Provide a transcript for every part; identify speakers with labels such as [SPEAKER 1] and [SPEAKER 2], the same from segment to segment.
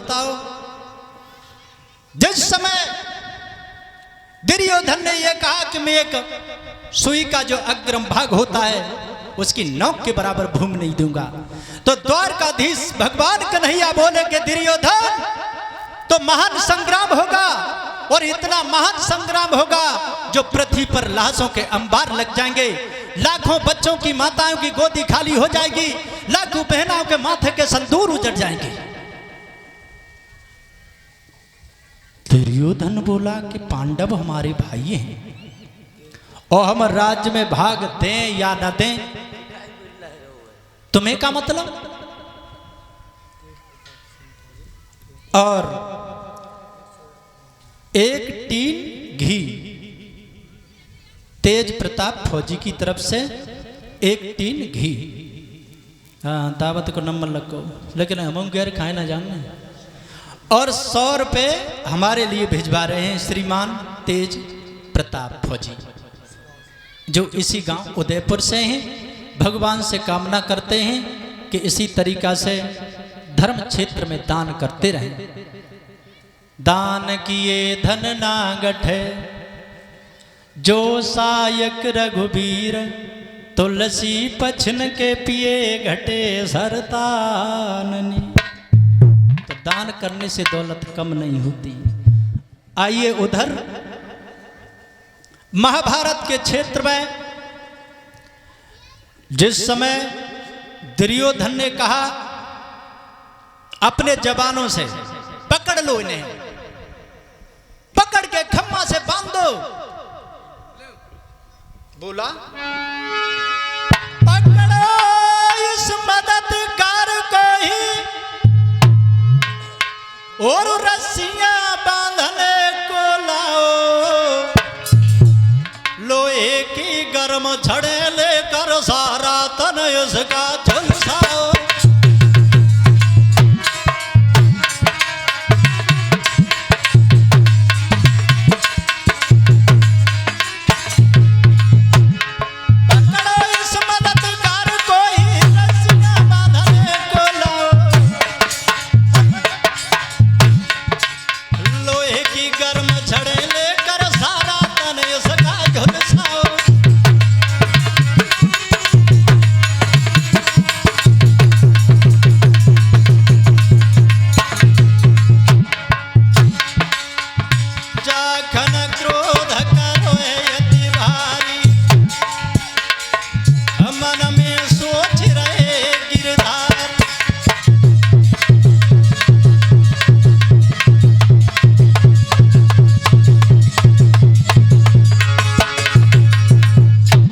[SPEAKER 1] बताओ। जिस समय दुर्योधन ने यह कहा कि मैं एक सुई का जो अग्रम भाग होता है उसकी नौक के बराबर भूमि नहीं दूंगा, तो द्वारकाधीश भगवान कन्हैया बोले कि दुर्योधन तो महान संग्राम होगा, और इतना महान संग्राम होगा जो पृथ्वी पर लाशों के अंबार लग जाएंगे, लाखों बच्चों की माताओं की गोदी खाली हो जाएगी, लाखों बहनों के माथे के संदूर उजड़ जाएंगे। दुर्योधन बोला कि पांडव हमारे भाई हैं और हम राज्य में भाग दें या न दें, तुम्हें क्या मतलब। और एक टीन घी तेज प्रताप फौजी की तरफ से, एक टीन घी। हाँ, दावत को नंबर लगो, लेकिन हम गैर खाए ना जानने। और 100 रुपये हमारे लिए भिजवा रहे हैं श्रीमान तेज प्रताप फौजी, जो इसी गांव उदयपुर से हैं। भगवान से कामना करते हैं कि इसी तरीका से धर्म क्षेत्र में दान करते रहें। दान किए धन ना गठे, जो सायक रघुबीर, तुलसी पछन के पिए घटे सरताननी। तो दान करने से दौलत कम नहीं होती। आइए उधर महाभारत के क्षेत्र में जिस समय दुर्योधन ने कहा अपने जवानों से, पकड़ लो इन्हें, पकड़ के खम्मा से बांध दो। बोला पकड़ो इस मददगार को ही और रस्सियां बांधने को लाओ। लोहे की गर्म छड़े लेकर सारा तन उसका झुलसाओ।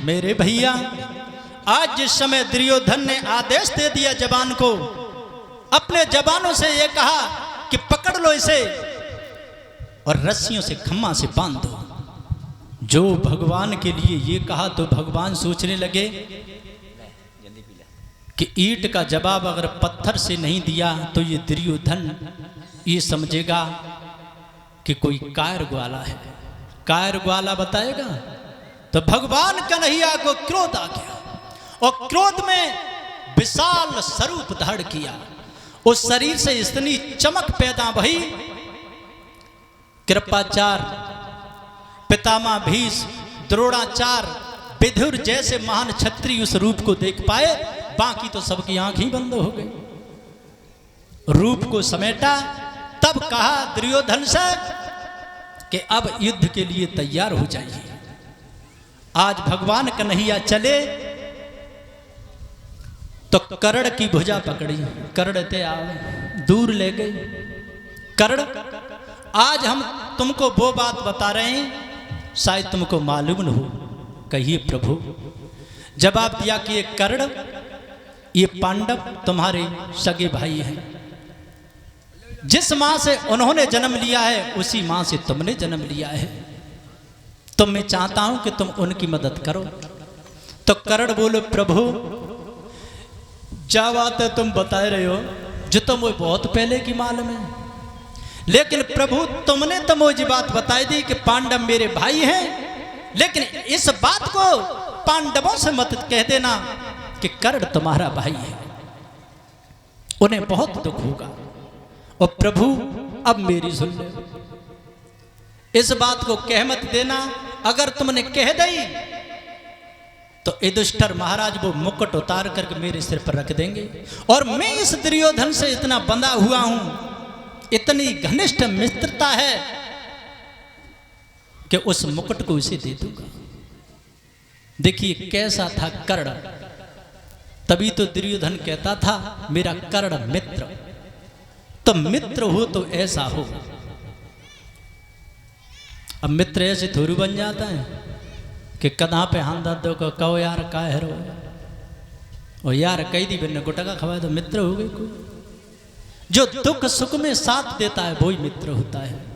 [SPEAKER 1] मेरे भैया, आज जिस समय दुर्योधन ने आदेश दे दिया जवान को, अपने जवानों से यह कहा कि पकड़ लो इसे और रस्सियों से खम्मा से बांध दो। जो भगवान के लिए ये कहा तो भगवान सोचने लगे कि ईंट का जवाब अगर पत्थर से नहीं दिया तो ये दुर्योधन ये समझेगा कि कोई कायर ग्वाला है। कायर ग्वाला बताएगा तो भगवान कन्हैया को क्रोध आ गया और क्रोध में विशाल स्वरूप धारण किया। उस शरीर से इतनी चमक पैदा भई, कृपाचार्य, पितामह भीष्म, द्रोणाचार्य, विदुर जैसे महान क्षत्रिय उस रूप को देख पाए, बाकी तो सबकी आंख ही बंद हो गई। रूप को समेटा, तब कहा दुर्योधन से कि अब युद्ध के लिए तैयार हो जाइए। आज भगवान कन्हैया चले तो कर्ण की भुजा पकड़ी, कर्ण ते आओ, दूर ले गई। कर्ण, आज हम तुमको वो बात बता रहे हैं शायद तुमको मालूम न हो। कहिए प्रभु। जवाब दिया कि ये कर्ण, ये पांडव तुम्हारे सगे भाई हैं। जिस मां से उन्होंने जन्म लिया है उसी मां से तुमने जन्म लिया है, तो मैं चाहता हूं कि तुम उनकी मदद करो। तो कर्ण बोले प्रभु, क्या बात है तुम बता रहे हो, जो तो मुझे बहुत पहले की मालूम है, लेकिन प्रभु तुमने तो मुझे बात बताई दी कि पांडव मेरे भाई हैं, लेकिन इस बात को पांडवों से मत कह देना कि कर्ण तुम्हारा भाई है। उन्हें बहुत दुख होगा और प्रभु अब मेरी सुन ले, इस बात को कह मत देना, अगर तुमने कह दी तो युधिष्ठिर महाराज वो मुकुट उतार करके मेरे सिर पर रख देंगे, और मैं इस दुर्योधन से इतना बंधा हुआ हूं, इतनी घनिष्ठ मित्रता है कि उस मुकुट को उसे दे दूंगा। देखिए कैसा था कर्ण, तभी तो दुर्योधन कहता था मेरा कर्ण मित्र। तो मित्र हो तो ऐसा हो। अब मित्र ऐसे थोड़ी बन जाता है कि कदा पे हाथ दो को कहो यार का है रो, और यार कई दी बिन गुटका खवाए तो मित्र हो गए कोई। जो दुख सुख में साथ देता है वही मित्र होता है।